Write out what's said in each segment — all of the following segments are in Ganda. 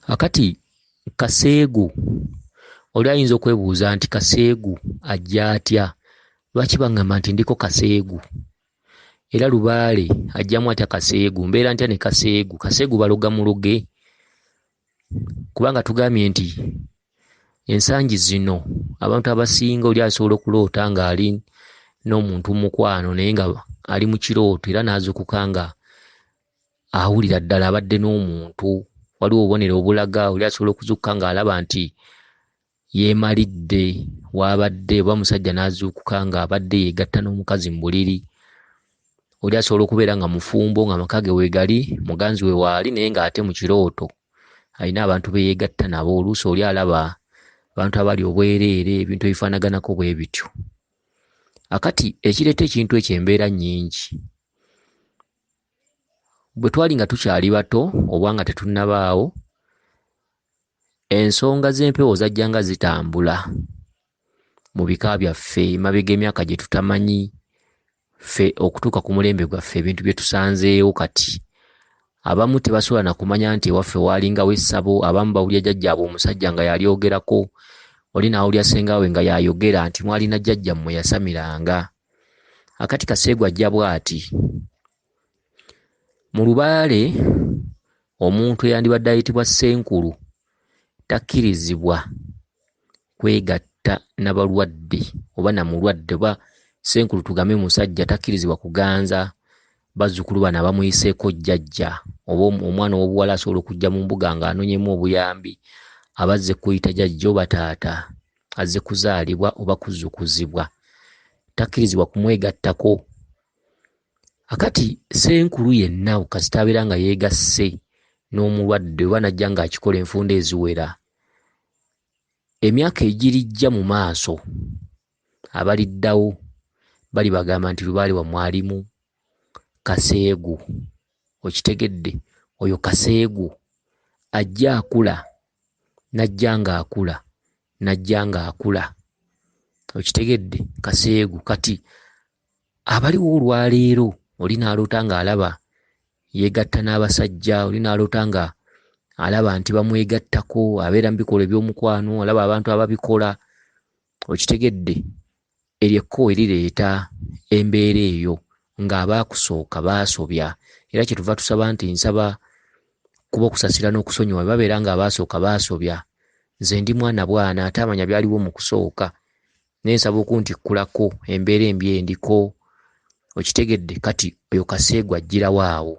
Akati Kaseegu oli ayinza okwebuuza nti Kaseegu ajja atya? Lwaki baŋŋamba nti ndiko Kaseegu? Era Lubaale ajjamu atya Kaseegu? Mbeera ntya ne Kaseegu? Kaseegu baloga muloge? Kubanga tugambye nti ensangi zino abantu abasinga oli asobola okuloota ng'ali n'omuntu mukwano naye nga ali mu kirooto era n'azuukuka nga awulira ddala abadde n'omuntu. Waliwo obubonero obulaga oli asobola okuzuukuka ng'alaba nti yeemalidde w'abadde, oba musajja n'azuukuka ng'abadde yeegatta n'omukazi mu buliri. Oli asobola okubeera nga mufumbo ng'amaka ge weegali, muganzi we waali naye ng'ate mu kirooto alina abantu be yeegatta nabo. Oluusi oli alaba abantu abali obwereere, ebintu ebifaanaganako bwe bityo. Akati ekireeta ekintu ekyo embeera nnyingi. Bwe twali nga tukyali bato oba nga tetunnabaawo, ensonga z'empewo zajjanga zitambula mu bika byaffe emabega emyaka gye tutamanyi ffe okutuuka ku mulembe gwaffe, ebintu bye tusanzeewo kati. Abamu tebasobola na kumanya nti ewaffe waalingawo essabo, abamu bawulya jjajjaabwe omusajja nga yalyogerako, oli n'awulya ssengaawe nga yayogera nti mwalina jjajjammwe yasamiranga. Akati Kaseegu ajja bw'ati. Mu Lubaale omuntu eyandibadde ayitibwa Ssenkulu takkirizibwa kwegatta n'abalwadde oba namulwadde, oba Ssenkulu tugambe musajja takkirizibwa kuganza bazzukulu bano abamuyiseeko jjajja, oba omwana ow'obuwala asobola okujja mu mbuga ng'anonyemu obuyambi abazze kuyita jjajja oba taata, azze kuzaalibwa oba kuzzukuzibwa, takkirizibwa kumwegattako. Akati Ssenkulu yenna kasita abeera nga yeegasse n'omulwadde oba najja ng'akikola enfunda eziwera, emyaka egirijja mu maaso abaliddawo bali bagamba nti Lubaale wammwe alimu Kaseegu. Okitegedde? Oyo Kaseegu ajja akula, najja ng'akula, najja ng'akula. Okitegedde? Kaseegu. Kati abaliwo olwaleero oli n'aloota ng'alaba yeegatta n'abasajja, oli n'aloota nga alaba nti bamwegattako, abeera mu bikolwa eby'omukwano, alaba abantu ababikola. Okitegedde? Eryo ekkowe lireeta embeera eyo ng'abaakusooka baasobya. Era kyetuva tusaba nti nsaba kuba okusasira n'okusonyiwa bwe babeera ng'abaasooka baasobya. Nze ndi mwana bwana ate amanya byaliwo mu kusooka, naye nsaba okuntikkulako embeera embi endiko. Okitegedde? Kati oyo Kaseegu ajjirawo awo.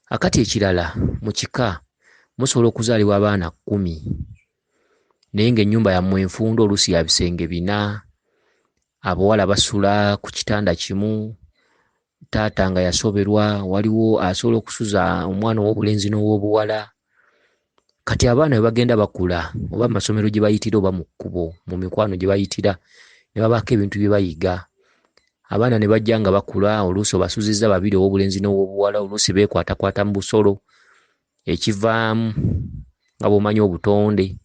Akati ekirala mu kika musobola okuzaalibwa abaana 10 naye ng'ennyumba yammwe enfunda oluusi ya bisenge 4, abawala basula ku kitanda kimu, taata nga yasoberwa, waliwo asobola okusuza omwana ow'obulenzi n'ow'obuwala. Kati abaana bwe bagenda bakula, oba mu masomero gye bayitira oba mu kkubo, mu mikwano gye bayitira, ne babaako ebintu bye bayiga. Abaana ne bajja nga bakula, oluusi obasuzizza babiri ow'obulenzi n'ow'obuwala, oluusi beekwatakwata mu busolo, ekivaamu nga bw'omanyi obutonde.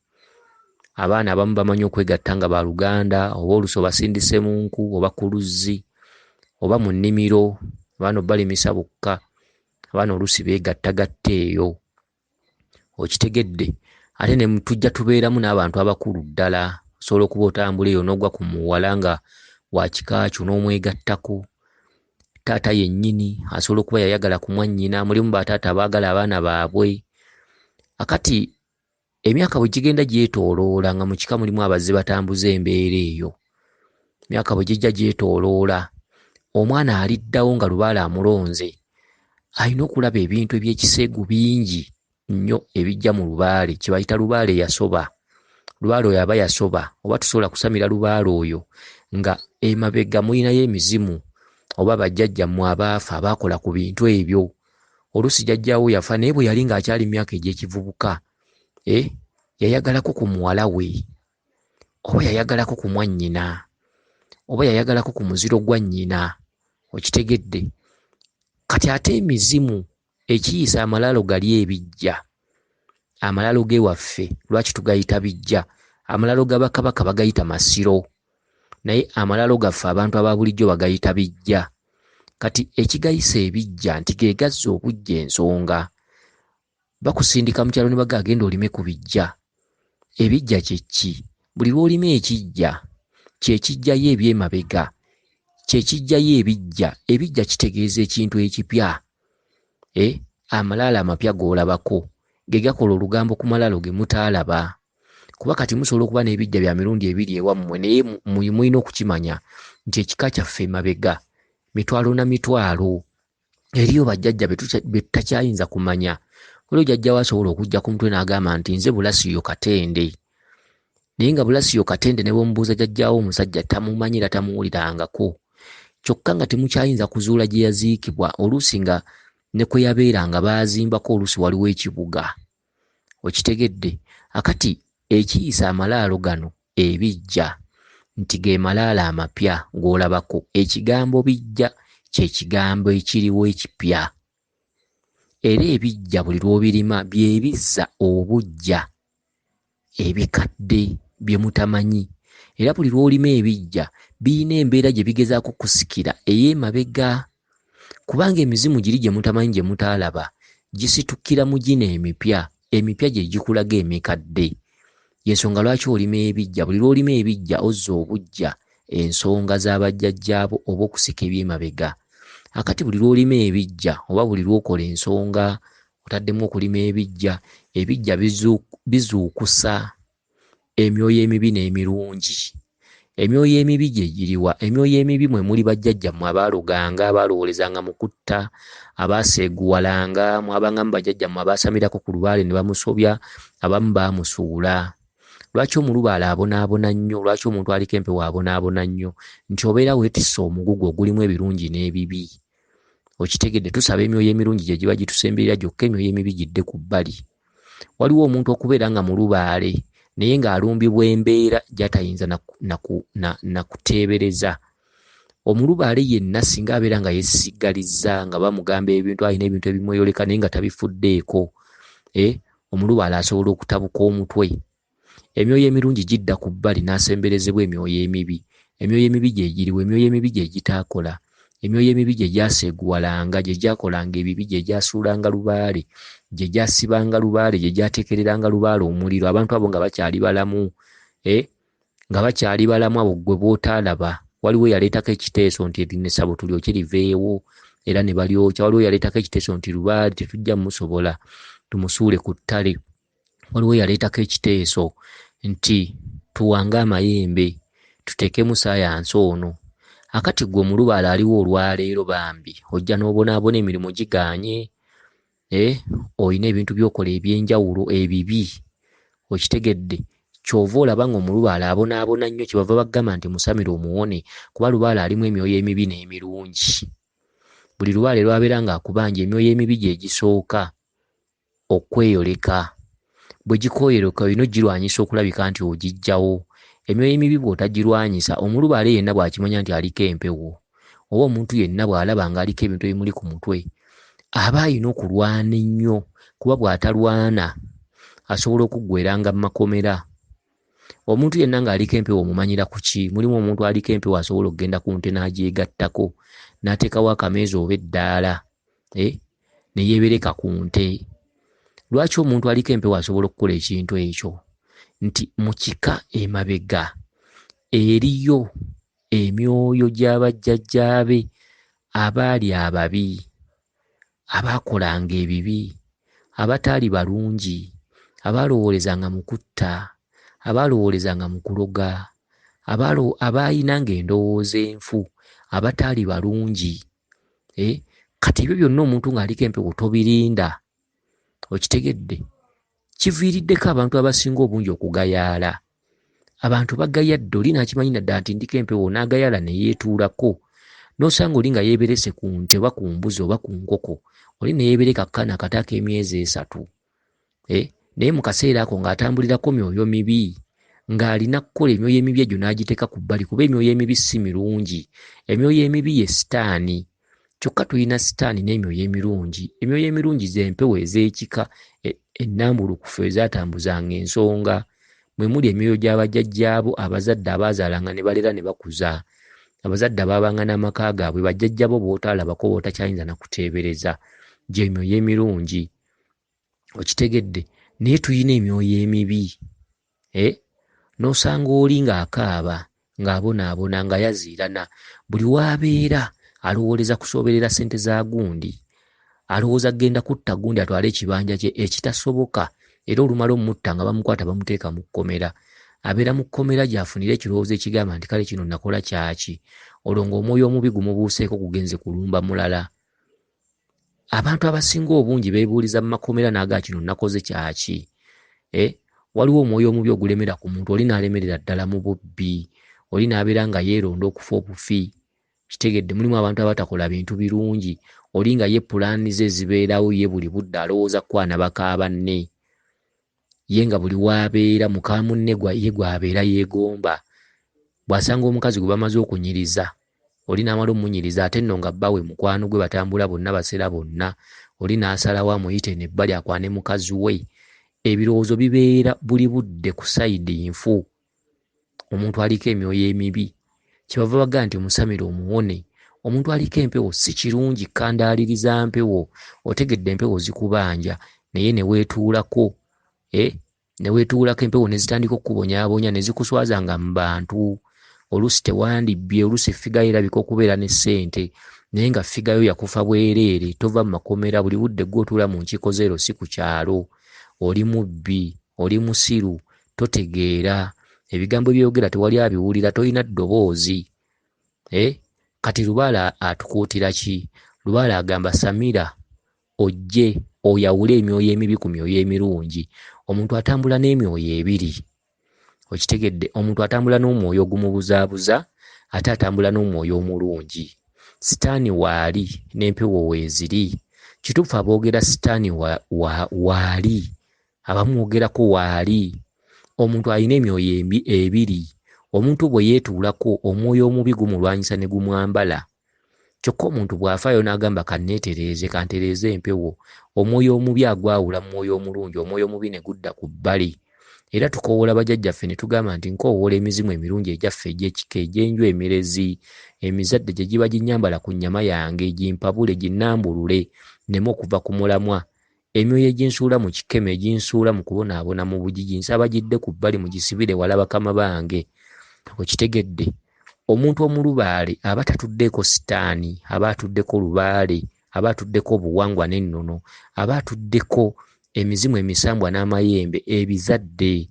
Abaana abamu bamanyi okwegatta nga baaluganda, oba oluusi obasindise mu nku oba ku luzzi oba mu nnimiro, abaana obbalimisa bokka, abaana oluusi beegattagatta eyo. Okitegedde? Ate ne tujja tubeeramu n'abantu abakulu ddala, osobola okuba otambula eyo n'ogwa ku muwala nga wa kika kyo n'omwegattako. Taata yennyini asobola okuba yayagala ku mwannyina, mulimu bataata abaagala abaana baabwe. Akati emyaka bwe gigenda gyetooloola nga mu kika mulimu abazze batambuza embeera eyo, emyaka bwe gijja gyetooloola, omwana aliddawo nga Lubaale amulonze, alina okulaba ebintu eby'ekiseegu bingi nnyo ebijja mu Lubaale, kye bayita Lubaale yasoba. Lubaale oyo aba yasoba, oba tusobola kusamira Lubaale oyo nga emabega mulinayo emizimu oba bajjajjammwe abaafa abaakola ku bintu ebyo. Oluusi jjajjaawo yafa naye bwe yali ng'akyali mu myaka egy'ekivubuka, yayagalako ku muwala we, oba yayagalako ku mwannyina, oba yayagalako ku muziro gwa nnyina. Okitegedde? Kati ate emizimu ekiyisa amalaalo gali ebijja, amalaalo g'ewaffe lwaki tugayita bijja? Amalaalo ga Bakabaka bagayita masiro, naye amalaalo gaffe abantu aba bulijjo bagayita bijja. Kati ekigayisa ebijja nti ge gazza obujja ensonga. bakusindika mu kyalo ne bagagenda olime ku bijja. Ebijja kye ki? Buli lw'olima ekijja kye kijjayo eby'emabega, kye kijjayo ebijja. Ebijja kitegeeza ekintu ekipya. Amalaalo amapya g'olabako ge gakola olugambo ku malaalo ge mutaalaba. Kuba kati musobola okuba n'ebijja bya mirundi ebiri ewammwe naye mulina okukimanya nti ekika kyaffe emabega mitwalo na mitwalo. Eriyo bajjajja be tutakyayinza kumanya. Waliwo jjajjawo asobola okujja ku mutwe n'agamba nti nze Bulasiyo Katende. Naye nga Bulasiyo Katende ne bw'omubuuza jjajjaawo omusajja tamumanyi era tamuwulirangako. Kyokka nga temukyayinza kuzuula gye yaziikibwa, oluusi nga ne kwe yabeeranga baazimbako oluusi waliwo ekibuga. Okitegedde? Akati ekiyisa amalaalo gano ebijja nti ge malaalo amapya g'olabako. Ekigambo bijja kye kigambo ekiriwo ekipya. Era ebijja buli lw'obirima bye bizza obujja ebikadde bye mutamanyi. Era buli lw'olima ebijja birina embeera gye bigezaako kusikira ey'emabega. Kubanga emizimu giri gye mutamanyi gye mutaalaba gisitukira mu gino emipya. Emipya gye gikulaga emikadde. Y'ensonga lwaki olima ebijja. Buli lw'olima ebijja ozza obujja ensonga z'abajjajjaabo oba okusika eby'emabega. Akati buli lw'olima ebijja oba buli lw'okola ensonga otaddemu okulima ebijja, ebijja bizuukusa emyoyo emibi n'emirungi. Emyoyo emibi gye giriwa? Emyoyo emibi mwe muli bajjajjammwe abaaluganga, abaalowoolezanga mu kutta, abaaseeguwalanga, mwabangamu bajjajjammwe abaasamirako ku lubaale ne bamusobya, abamu baamusuula. Lwaki omulubaale abonaabona nnyo? Lwaki omuntu aliko empewo abonaabona nnyo? Nti obeera weetisse omugugu ogulimu ebirungi n'ebibi. Okitegedde? Tusaba emyoyo emirungi gye giba gitusemberera, gyokka emyoyo emibi gidde ku bbali. Waliwo omuntu okubeera nga mu lubaale naye ng'alumbibwa embeera gy'atayinza na kuteebereza. Omulubaale yenna singa abeera nga yeesigalizza nga bamugamba ebintu, alina ebintu ebimweyoleka naye nga tabifuddeeko, omulubaale asobola okutabuka omutwe. Emyoyo emirungi gidda ku bbali n'asemberezebwa emyoyo emibi. Emyoyo emibi gye giriwa? Emyoyo emibi gye gitaakola. Emyoyo emibi gye gyaseeguwalanga, gye gyakolanga ebibi, gye gyasuulanga lubaale, gye gyasibanga lubaale, gye gyateekereranga lubaale omuliro. Abantu abo nga bakyali balamu, nga bakyali balamu abo gwe b'otaalaba. Waliwo yaleetako ekiteeso nti erinnesabo tulyoke liveewo era ne balyokya. Waliwo yaleetako ekiteeso nti lubaale tetujja musobola tumusuule ku ttale. Waliwo yaleetako ekiteeso nti tuwange amayembe tuteekemu saayansi ono. Akati gwe omulubaale aliwo olwaleero bambi ojja n'obonaabona emirimu gigaanye. Olina ebintu by'okola eby'enjawulo ebibi. Okitegedde? Kyova olaba nga omulubaale abonaabona nnyo, kyebava bagamba nti musamire omuwone, kuba lubaale alimu emyoyo emibi n'emirungi. Buli lubaale lwabeera ng'akubanja emyoyo emibi gye gisooka okweyoleka. Bwe gikoyoloka olina ogirwanyisa okulabika nti ogiggyawo. Emyoyo emibi bw'otagirwanyisa, omulubaale yenna bw'akimanya nti aliko empewo oba omuntu yenna bw'alaba ng'aliko ebintu ebimuli ku mutwe aba alina okulwana ennyo, kuba bw'atalwana asobola okuggweeranga mu makomera. Omuntu yenna ng'aliko empewo omumanyira ku ki? Mulimu omuntu aliko empewo asobola okugenda ku nte n'agyegattako n'ateekawo akameeza oba eddaala ne yeebereka ku nte. Lwaki omuntu aliko empewo asobola okukola ekintu ekyo? Nti mu kika emabega eriyo emyoyo gy'abajjajjaabe abaali ababi, abaakolanga ebibi, abataali balungi, abaalowoolezanga mu kutta, abaalowoolezanga mu kuloga, abaayinanga endowooza enfu, abataali balungi. Kati ebyo byonna omuntu ng'aliko empewo tobirinda. Okitegedde? Kiviiriddeko abantu abasinga obungi okugayaala. Abantu bagayadde, oli n'akimanyi naddala nti ndiko empewo n'agayaala ne yeetuulako. N'osanga oli nga yeeberese ku nte oba ku mbuzi oba ku nkoko, oli ne yeebereka akaana akato ak'emyezi 3. Naye mu kaseera ako ng'atambulirako myoyo mibi, ng'alina kukola emyoyo emibi egyo n'agiteeka ku bbali, kuba emyoyo emibi si mirungi. Emyoyo emibi ye sitaani. Kyokka tulina sitaani n'emyoyo emirungi. Emyoyo emirungi z'empewo ez'ekika ennambulukufu ezaatambuzanga ensonga, mwe muli emyoyo gy'abajjajjaabo abazadde abaazaalanga ne balera ne bakuza. Abazadde abaabanga n'amaka gaabwe, bajjajjabo b'otaalabako b'otakyayinza na kuteebereza, gy'emyoyo emirungi. okitegedde, naye tulina emyoyo emibi. N'osanga oli ng'akaaba ng'abonaabona nga yaziirana, buli w'abeera alowooleza kusoberera ssente za gundi, alowooza kgenda kutta gundi atwale ekibanja kye, ekitasoboka, era olumala omutta nga bamukwata bamuteeka mu kkomera. Abeera mu kkomera gy'afunira ekirowoozo ekigamba nti kale kino nakola kyaki, olwo ng'omwoyo omubi gumubuuseeko gugenze kulumba mulala. Abantu abasinga obungi beebuuliza mu makomera n'aga kino nakoze kyaki. Waliwo omwoyo omubi ogulemera ku muntu, oli n'alemerera ddala mu bubbi, oli n'abeera nga yeeronda okufa obufi. Kitegedde, mulimu abantu abatakola bintu birungi, oli nga ye pulaani ze zibeerawo, ye buli budde alowooza kwana baka banne, ye nga buli w'abeera muka munne ye gw'abeera yeegomba. Bw'asanga omukazi gwe bamaze okunyiriza, oli n'amala omunyiriza, ate nno nga bbawe mukwano gwe batambula bonna basera bonna, oli n'asalawo amuyite n'ebbali akwane mukazi we. Ebirowoozo bibeera buli budde ku sayidi nfu. Omuntu aliko emyoyo emibi kyebava baga nti omusamire omuwone. Omuntu aliko empewo si kirungi kandaaliriza mpewo. Otegedde empewo zikubanja naye ne weetuulako, ne weetuulako empewo ne zitandika okukubonyaabonya ne zikuswazanga mu bantu. Oluusi tewandibbye, oluusi effiga yo erabika okubeera ne ssente, naye nga ffiga yo yakufa bwereere, tova mu makomera, buli budde gw'otuula mu nkiiko zeero si ku kyalo. Oli mubbi, oli musiru, totegeera. Ebigambo byogera tewali abiwulira, tolina ddoboozi. Kati Lubaale atukuutira ki? Lubaale agamba Samira ojje oyawule emyoyo emibi ku myoyo emirungi. Omuntu atambula n'emyoyo ebiri. Okitegedde, omuntu atambula n'omwoyo ogumubuzaabuza, ate atambula n'omwoyo omulungi. Sitaani waali n'empewo weeziri. Kituufu aboogera sitaani waali, abamwogerako waali. Omuntu alina emyoyo ebiri. Omuntu bwe yeetuulako omwoyo omubi gumulwanyisa ne gumwambala. Kyokka omuntu bw'afaayo n'agamba kantereeze empewo, omwoyo omubi agwawula mu mwoyo omulungi, omwoyo omubi ne gudda ku bbali. Era tukoowoola bajjajjaffe ne tugamba nti nkoowoola emizimu emirungi egyaffe egy'ekika, egy'enju emirezi, emizadde gye giba ginnyambala ku nnyama yange, gimpabule ginnambulule, nneme okuva ku mulamwa. Emyoyo eginsuula mu kikeme, eginsuula mu kubonaabona mu bugigi, nsaba gidde ku bbali mugisibire wala bakama bange. Okitegedde, omuntu omulubaale aba tatuddeeko sitaani, aba atuddeko lubaale, aba atuddeko obuwangwa n'ennono, aba atuddeko emizimu emisambwa n'amayembe ebizadde.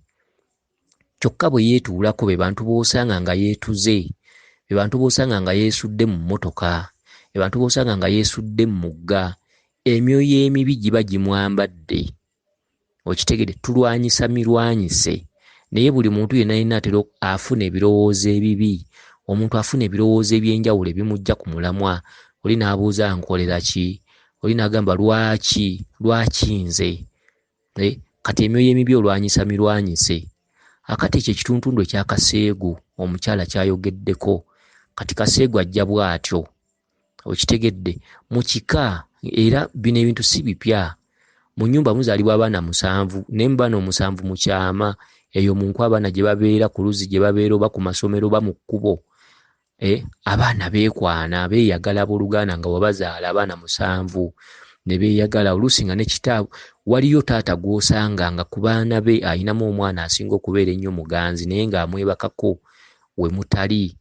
Kyokka bwe yeetuulako be bantu b'osanga nga yeetuze, be bantu b'osanga nga yeesudde mu mmotoka, be bantu b'osanga nga yeesudde mu mugga. Emyoyo emibi giba gimwambadde. Okitegedde, tulwanyisa mirwanyise, naye buli muntu yenna yenna atera afuna ebirowoozo ebibi. Omuntu afuna ebirowoozo eby'enjawulo ebimujja ku mulamwa. Oli n'abuuza nkolera ki? Oli n'agamba lwaki nze? Kati emyoyo emibi olwanyisa mirwanyise. Akati ekyo ekituntundu ekya Kaseegu omukyala kyayogeddeko. Kati Kaseegu ajja bw'atyo. Okitegedde, mu kika, era bino ebintu si bipya. Mu nnyumba muzaalibwa abaana 7 naye mu baana 7 mu kyama eyo mu nku abaana gye babeera ku luzzi gye babeera oba ku masomero oba mu kkubo. Abaana beekwana, beeyagala abooluganda nga wabazaala abaana 7 ne beeyagala. Oluusi nga ne kitaabwe, waliyo taata gw'osanga nga ku baana be ayinamu omwana asinga okubeera ennyo muganzi naye ng'amwebakako we mutali.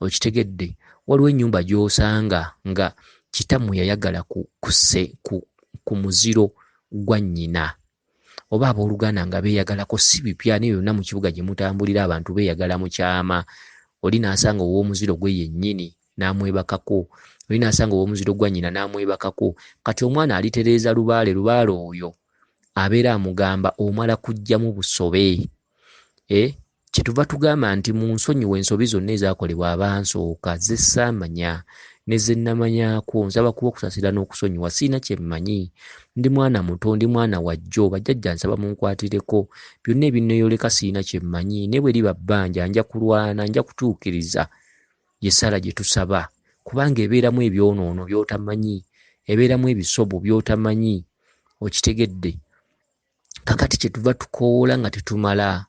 Okitegedde, waliwo ennyumba gy'osanga nga kitammwe yayagala ku muziro gwa nnyina, oba abooluganda nga beeyagalako. Si bipya, naye byonna mu kibuga gye mutambulira abantu beeyagala mu kyama. Oli n'asanga ow'omuziro gwe yennyini n'amwebakako, oli n'asanga ow'omuziro gwa nnyina n'amwebakako. Kati omwana alitereeza Lubaale oyo abeera amugamba omala kuggyamu busobe. Kyetuva tugamba nti mu nsonyiwa ensobi zonna ezaakolebwa abansooka ze ssaamanya ne ze nnamanyaako, nsaba kuba okusasira n'okusonyiwa. Siina kye mmanyi, ndi mwana muto, ndi mwana wa jjo, bajjajja nsaba munkwatireko. Byonna ebinneeyoleka siina kye mmanyi, ne bwe liba bbanja nja kulwana, nja kutuukiriza yessala gye tusaba, kubanga ebeeramu ebyonoono by'otamanyi, ebeeramu ebisobo by'otamanyi. Okitegedde, kakati kyetuva tukoowoola nga tetumala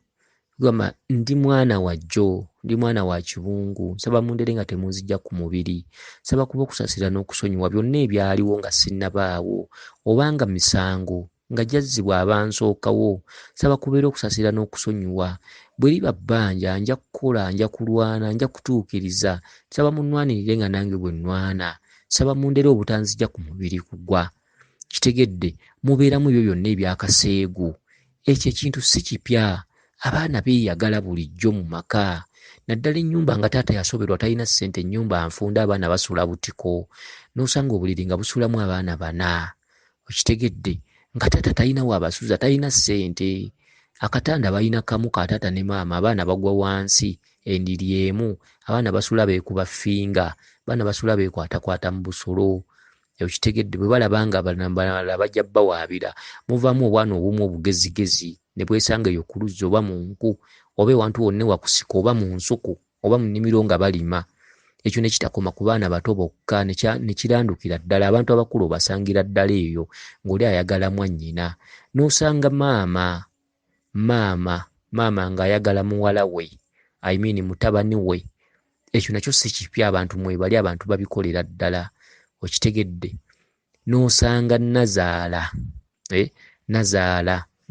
gamba ndi mwana wa jjo, ndi mwana wa kibungu, nsaba mundere nga temunzijja ku mubiri, nsaba kuba okusasira n'okusonyiwa byonna ebyaliwo nga sinnabaawo, obanga misango nga jazzibwa abansookawo. Saba kubeera okusasira n'okusonyiwa. Bwe liba bbanja nja kukola, nja kulwana, nja kutuukiriza. Saba munnwanirire nga nange bwe nnwana. Saba mundere obutanzija ku mubiri kugwa. Kitegedde mubeeramu ebyo byonna ebyakaseegu. Ekyo ekintu si kipya. Abaana beeyagala bulijjo mu maka. Naddala ennyumba nga taata yasoberwa talina ssente, ennyumba nfunda, abaana basula butiko. N'osanga obuliri nga busulamu abaana 4. Okitegedde nga taata talina waabasuza, talina ssente. Akatanda balina kamu ka taata ne maama, abaana bagwa wansi endiri emu, abaana basula beekuba ffinga, abaana basula beekwatakwata mu busolo. Okitegedde bwe balaba nga balala bajja bawaabira muvaamu obwana obumu obugezigezi ne bwesanga eyo ku luzzi oba mu nku oba ewantu wonna wakusika oba mu nsuku oba mu nnimiro nga balima. Ekyo ne kitakoma ku baana bato bokka, ne kirandukira ddala abantu abakulu obasangira ddala eyo ng'oli ayagala mwannyina. N'osanga maama ng'ayagala muwala we, I mean mutabani we. Ekyo nakyo si kipya, abantu mwebali, abantu babikolera ddala. Okitegedde n'osanga Nazaala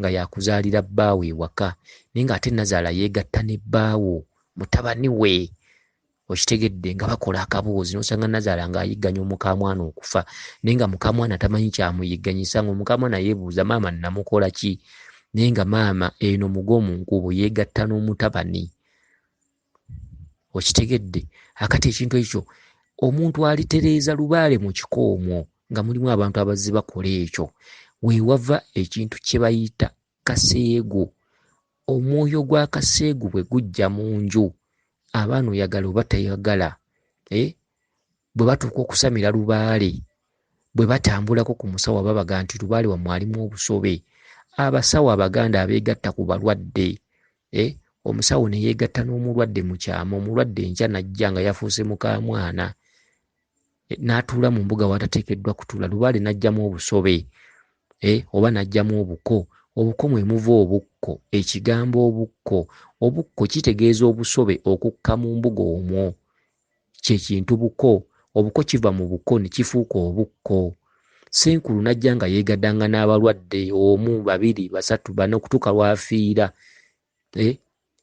nga yakuzaalira bbaawe ewaka naye ng'ate Nazaala yeegatta ne bbaawo mutabani we. Okitegedde nga bakola akaboozi, n'osanga Nazaala ng'ayigganya omukamwana okufa naye nga mukamwana tamanyi kyamuyigganyisa, ng'omukamwana yeebuuza maama namukola ki? Naye nga maama eno mugo mu nkubo yeegatta n'omutabani. Okitegedde akati ekintu ekyo omuntu alitereeza lubaale mu kikoomo nga mulimu abantu abazze bakola ekyo. Weewava ekintu kye bayita kaseegu. Omwoyo gwa kaseegu bwe gujja mu nju, abaana oyagala oba tayagala, bwe batuuka okusamira lubaale, bwe batambulako ku musawo babaga nti lubaale wammwe alimu obusobe. Abasawo Abaganda abeegatta ku balwadde, omusawo ne yeegatta n'omulwadde mu kyama, omulwadde enkya najja nga yafuuse mukamwana n'atuula mu mbuga watateekeddwa kutuula, lubaale n'ajjamu obusobe oba n'ajjamu obuko. Obuko mwe muva obukko. Ekigambo obukko kitegeeza obusobe okukka mu mbuga omwo, kye kintu buko. Obuko kiva mu buko ne kifuuka obukko. Senkulu n'ajja nga yeegaddanga n'abalwadde 1, 2, 3, 4 okutuuka lw'afiira.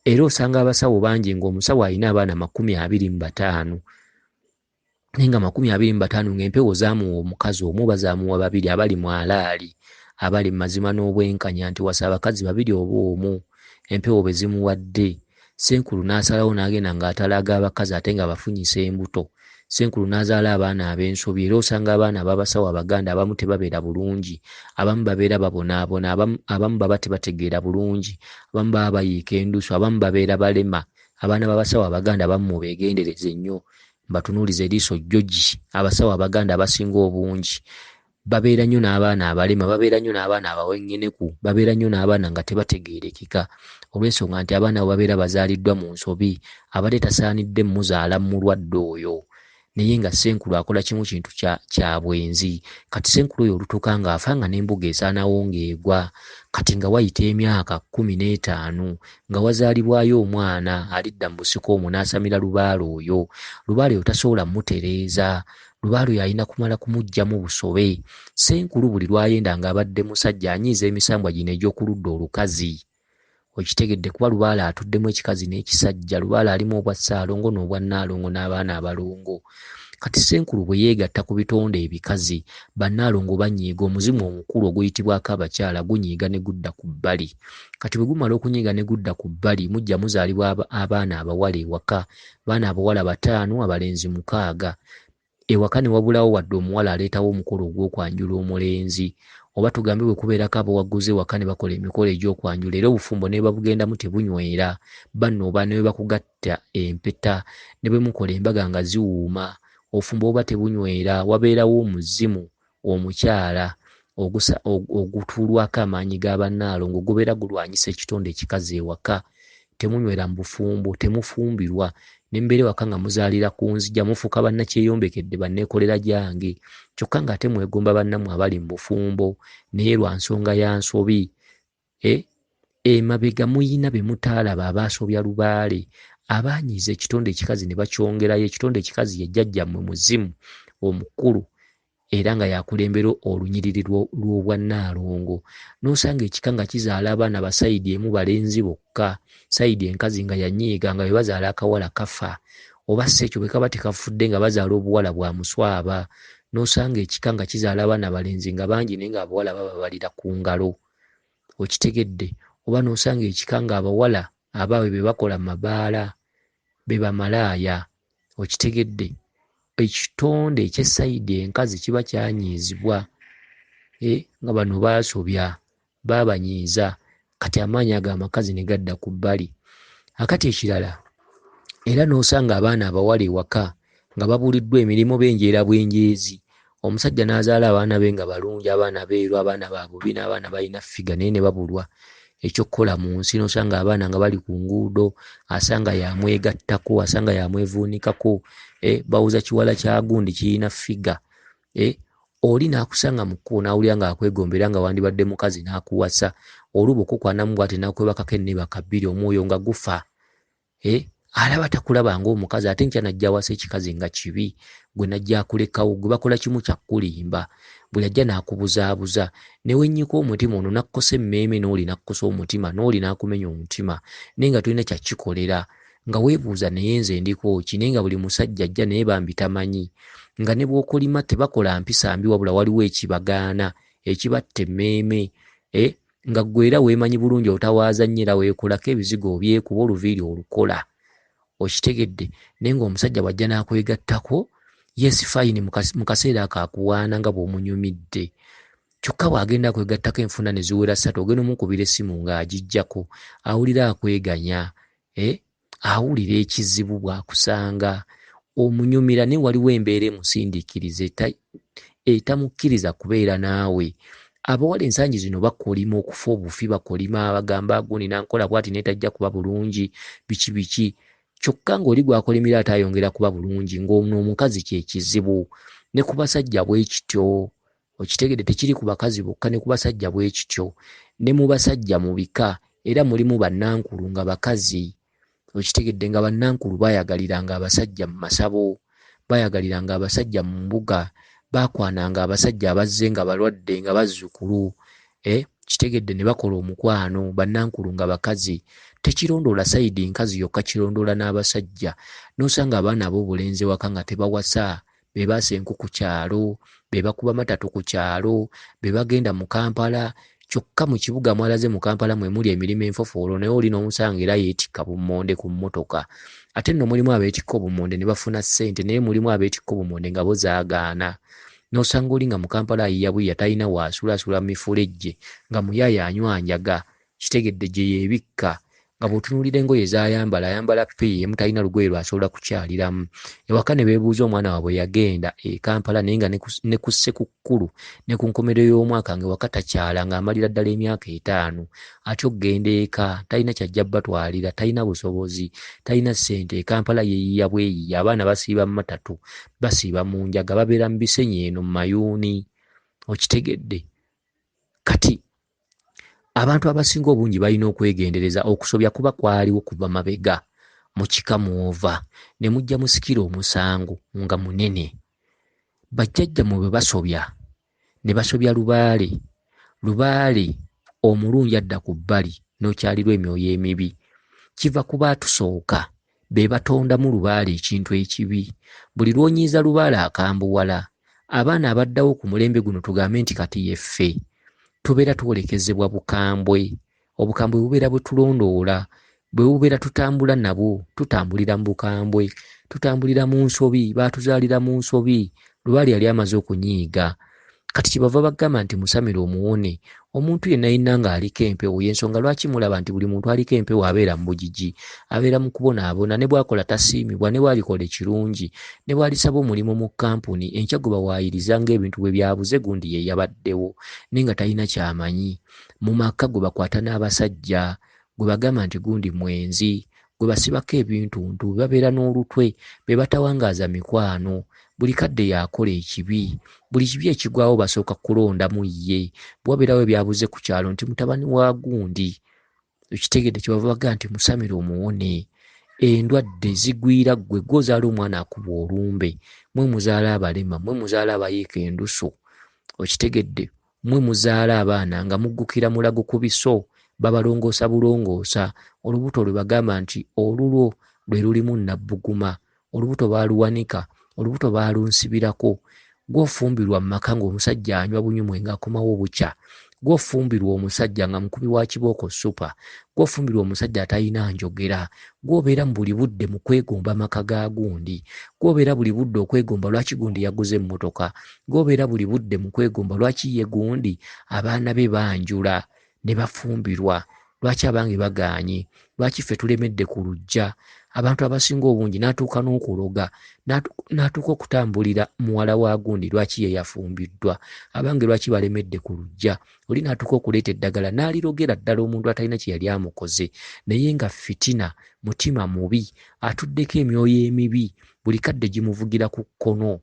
Era osanga abasawo bangi ng'omusawo alina abaana 25 naye nga 25 ng'empewo zaamuwa omukazi omu oba zaamuwa 2 abali mu alaali, abali mazima n'obwenkanya nti wasa abakazi 2 oba 1, empewo bwe zimuwadde. Senkulu n'asalawo n'agenda ng'atalaga abakazi ate nga bafunyisa embuto. Senkulu n'azaala abaana ab'ensobi, era osanga abaana b'abasawo Abaganda abamu tebabeera bulungi, abamu babeera babonaabona, abamu baba tebategeera bulungi, abamu baba bayiika endusu, abamu babeera balema. Abaana b'abasawo Abaganda abamu beegendereze nnyo, mbatunuulize eriiso jjogi. Abasawo Abaganda abasinga obungi babeera nnyo n'abaana abalema, babeera nnyo n'abaana abawengeneku, babeera nnyo n'abaana nga tebategeerekeka, olw'ensonga nti abaana abo babeera bazaaliddwa mu nsobi, abadde tasaanidde muzaala mulwadde oyo. Naye nga Senkulu akola kimu kintu kya bwenzi. Kati Senkulu oyo olutuuka ng'afa nga n'embuga esaanawo ng'egwa. Kati nga wayita emyaka 15 nga wazaalibwayo omwana alidda mu busiko omwo n'asamira lubaale oyo. Lubaale oyo tasobola mutereeza, lubaale oyo alina kumala kumuggyamu busobe. Senkulu buli lwayenda ng'abadde musajja anyiiza emisambwa gino egy'oku ludda olukazi. Okitegedde kuba lubaale atuddemu ekikazi n'ekisajja, lubaale alimu obwa Ssaalongo n'obwa Nnaalongo n'abaana abalongo. Kati Senkulu bwe yeegatta ku bitonde ebikazi, Bannaalongo banyiiga, omuzimu omukulu oguyitibwako abakyala gunyiiga ne gudda ku bbali. Kati bwe gumala okunyiiga ne gudda ku bbali, mujja muzaalibwa abaana abawala ewaka, abaana abawala 5, abalenzi 6. Ewaka ne wabulawo wadde omuwala aleetawo omukolo ogw'okwanjula omulenzi. Oba tugambe bwe kubeerako abawaguzi ewaka ne bakola emikolo egy'okwanjula, era obufumbo ne babugendamu tebunywera, banooba ne bakugatta empeta, ne bwe mukola embaga nga ziwuuma, obufumbo oba tebunywera, wabeerawo omuzimu omukyala ogutuulwako amaanyi g'Abannaalongo, gubeera gulwanyisa ekitonde ekikazi ewaka. Temunywera mu bufumbo, temufumbirwa, n'embeera ewaka nga muzaalira ku nzija, mufuuka bannakyeyombekedde banneekolera gyange, kyokka ng'ate mwegomba bannammwe abali mu bufumbo, naye lwa nsonga ya nsobi. Emabega muyina be mutaalaba abaasobya lubaale, abaanyiiza ekitonde ekikazi ne bakyongerayo. Ekitonde ekikazi ye jjajjammwe muzimu omukulu era nga yakulembera olunyiriri lw'obwannaalongo. N'osanga ekika nga kizaala abaana ba sayidi emu balenzi bokka, sayidi enkazi nga yanyiiga nga bwe bazaala akawala kafa, oba si ekyo bwe kaba tekafudde nga bazaala obuwala bwa muswaba. N'osanga ekika nga kizaala abaana balenzi nga bangi naye ng'abawala bababalira ku ngalo. Okitegedde? Oba n'osanga ekika nga abawala abaabwe be bakola mabaala be bamalaaya. Okitegedde? Ekitonde eky'essayidi enkazi kiba kyanyiizibwa, nga bano baasobya baabanyiiza, kati amaanyi ago amakazi ne gadda ku bbali. Akati ekirala, era n'osanga abaana abawala ewaka nga babuliddwa emirimu b'enjeera bwenjeezi. Omusajja n'azaala abaana be nga balungi, abaana beeru, abaana ba bubi, n'abaana balina ffiga naye ne babulwa ekyokukola mu nsi. N'osanga abaana nga bali ku nguudo, asanga yamwegattako, asanga yamwevuunikako, bawuza kiwala kya gundi kirina ffiga. Oli n'akusanga mu kkubo n'awulira ng'akwegombera nga wandibadde mukazi n'akuwasa, oluba okukwana bw'ati n'akwebakako ennebaka bbiri, omwoyo nga gufa. Alaba takulaba ng'omukazi, ate nkya najja awasa ekikazi nga kibi, gwe najja akulekawo, gwe bakola kimu kya kulimba, bwe yajja n'akubuzaabuza ne wennyika omutima, ono nakkosa emmeeme n'oli nakkosa omutima, n'oli n'akumenya omutima, naye nga tolina kyakikolera, nga weebuuza naye nze ndiko ki, naye nga buli musajja ajja naye bambi tamanyi, nga ne bw'okolima tebakola mpisa mbi wabula waliwo ekibagaana, ekibatta emmeeme, nga ggwe era weemanyi bulungi otawaaza nnyo era weekolako ebizigo obyekuba oluviiri olukola. Okitegedde? Naye ng'omusajja bw'ajja n'akwegattako, yes fine, mu kaseera ako akuwaana nga bw'omunyumidde. Kyokka bw'agenda akwegattako enfuna ne ziwera 3, ogenda omukubira essimu ng'agijjako, awulira akweganya, awulira ekizibu bw'akusanga, omunyumira, naye waliwo embeera emusindiikiriza etamukkiriza kubeera naawe. Abawala ensangi zino bakolima okufa obufi, bakolima, bagamba gundi nankola bw'ati naye tajja kuba bulungi, biki. Kyokka ng'oli gwakolimira ate ayongera kuba bulungi, ng'ono omukazi kye kizibu. Ne ku basajja bwe kityo. Okitegedde? Tekiri ku bakazi bokka, ne ku basajja bwe kityo. Ne mu basajja mu bika era mulimu bannankulu nga bakazi. Okitegedde? Nga bannankulu baayagaliranga abasajja mu masabo, baayagaliranga abasajja mu mbuga, baakwananga abasajja abazze nga balwadde nga bazzukulu. Kitegedde? Ne bakola omukwano, bannankulu nga bakazi. Tekirondoola sayidi nkazi yokka, kirondoola n'abasajja. N'osanga abaana ab'obulenzi waka nga tebawasa, be baasa enku ku kyalo, be bakuba matatu ku kyalo, be bagenda mu Kampala. Kyokka mu kibuga mwalaze mu Kampala mwe muli emirimu enfofoolo, naye oli n'omusanga era yeetikka bummonde ku mmotoka. Ate nno mulimu abeetikka obummonde ne bafuna ssente, naye mulimu abeetikka obummonde nga bo zaagaana. N'osanga oli nga mu Kampala ayiya buyiya, talina waasulaasula mu mifulejje, nga muyaaya anywanjaga. Kitegedde? Gye yeebikka, nga bw'otunuulira engoye z'ayambala, ayambala pipi yemu, talina lugoye lw'asobola kukyaliramu. Ewaka ne beebuuza omwana waabwe yagenda e Kampala, naye nga ne ku Ssekukkulu ne ku nkomerero y'omwaka ng'ewaka takyala, ng'amalira ddala emyaka 5. Ate okgenda eka, talina kyajja batwalira, talina busobozi, talina ssente. E Kampala yeeyiya bweyiya, abaana basiiba mu matatu, basiiba mu njaga, babeera mu bisenyi eno mu mayuuni. Okitegedde? Kati abantu abasinga obungi balina okwegendereza. Okusobya kuba kwaliwo kuva mabega mu kika mw'ova, ne mujja musikira omusango nga munene. Bajjajjammwe bwe basobya, ne basobya lubaale omulungi adda ku bbali n'okyalirwa emyoyo emibi. Kiva ku baatusooka, be batondamu lubaale ekintu ekibi. Buli lw'onyiiza lubaale akambuwala, abaana abaddawo ku mulembe guno tugambe nti kati yeffe tubeera twolekezebwa bukambwe. Obukambwe bubeera bwe tulondoola, bwe bubeera tutambula nabwo, tutambulira mu bukambwe, tutambulira mu nsobi, baatuzaalira mu nsobi, lubaale yali amaze okunyiiga. Kati kyebava bagamba nti musamire omuwone. Omuntu yenna yenna ng'aliko empewo, y'ensonga lwaki mulaba nti buli muntu aliko empewo abeera mu bugigi, abeera mu kubonaabona, ne bw'akola tasiimibwa, ne bw'alikola ekirungi, ne bw'alisaba omulimu mu kampuni, enkya gwe bawaayiriza ng'ebintu bwe byabuze gundi ye yabaddewo, naye nga talina kyamanyi. Mu maka gwe bakwata n'abasajja, gwe bagamba nti gundi mwenzi, gwe basibako ebintuntu, babeera n'olutwe, be batawangaaza mikwano. Buli kadde yakola ekibi, buli kibi ekigwawo basooka kulondamu ye. Bwabeerawo ebyabuze ku kyalo nti mutabani wa gundi. Ekitegedde kyebava baga nti musamire omuwone. endwadde zigwira ggwe gwozaala omwana akuba olumbe, mwe muzaala abalema, mwe muzaala abayiika endusu, okitegedde, mwe muzaala abaana nga muggukira mulago ku biso, babalongoosa bulongoosa, olubuto lwe bagamba nti olulwo lwe lulimu nabbuguma, olubuto baaluwanika, olubuto baalunsibirako, gw'ofumbirwa mu maka ng'omusajja anywa bunyumwe ng'akomawo bukya, gw'ofumbirwa omusajja nga mukubi wa kibooko supa, gw'ofumbirwa omusajja atalina njogera, gw'obeera mu buli budde mu kwegomba maka ga gundi, gw'obeera buli budde okwegomba lwaki gundi yaguze emmotoka, gw'obeera buli budde mu kwegomba lwaki ye gundi abaana be banjula ne bafumbirwa, lwaki abange bagaanye, lwaki ffe tulemedde ku luggya, abantu abasinga obungi n'atuuka n'okuloga, n'atuuka okutambulira muwala wa gundi lwaki ye yafumbiddwa, abange lwaki balemedde ku luggya, oli n'atuuka okuleeta eddagala n'alirogera ddala omuntu atalina kye yali amukoze, naye nga fitina, mutima mubi, atuddeko emyoyo emibi, buli kadde gimuvugira ku kkono,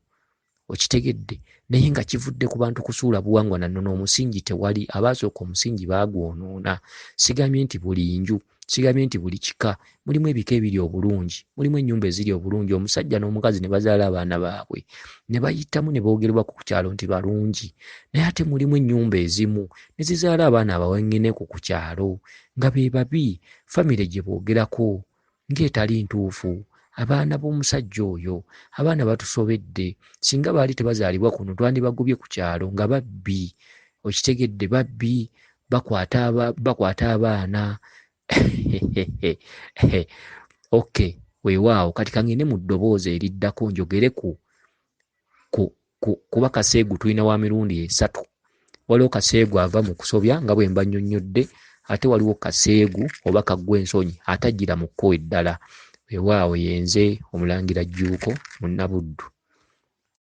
okitegedde, naye nga kivudde ku bantu kusuula buwangwa na nnono, omusingi tewali, abaasooka omusingi baagwonoona. Sigambye nti buli nju, sigambye nti buli kika, mulimu ebika ebiri obulungi, mulimu ennyumba eziri obulungi, omusajja n'omukazi ne bazaala abaana baabwe, ne bayitamu ne boogerwa ku kyalo nti balungi, naye ate mulimu ennyumba ezimu ne zizaala abaana abawengeneku ku kyalo, nga be babi, famire gye boogerako ng'etali ntuufu. Abaana b'omusajja oyo, abaana batusobedde, singa baali tebazaalibwa kuno twandibagobye ku kyalo nga babbi, okitegedde, babbi bakwata abaana. Okay, weewaawo kati kangende mu ddoboozi eriddako njogere kuba Kaseegu tulina wa mirundi 3. Waliwo Kaseegu ava mu kusobya nga bwe mba nnyonnyodde, ate waliwo Kaseegu oba kaggwa ensonyi atajjira mu kkowe ddala. Weewaawo yenze Omulangira Jjuuko Munnabuddu.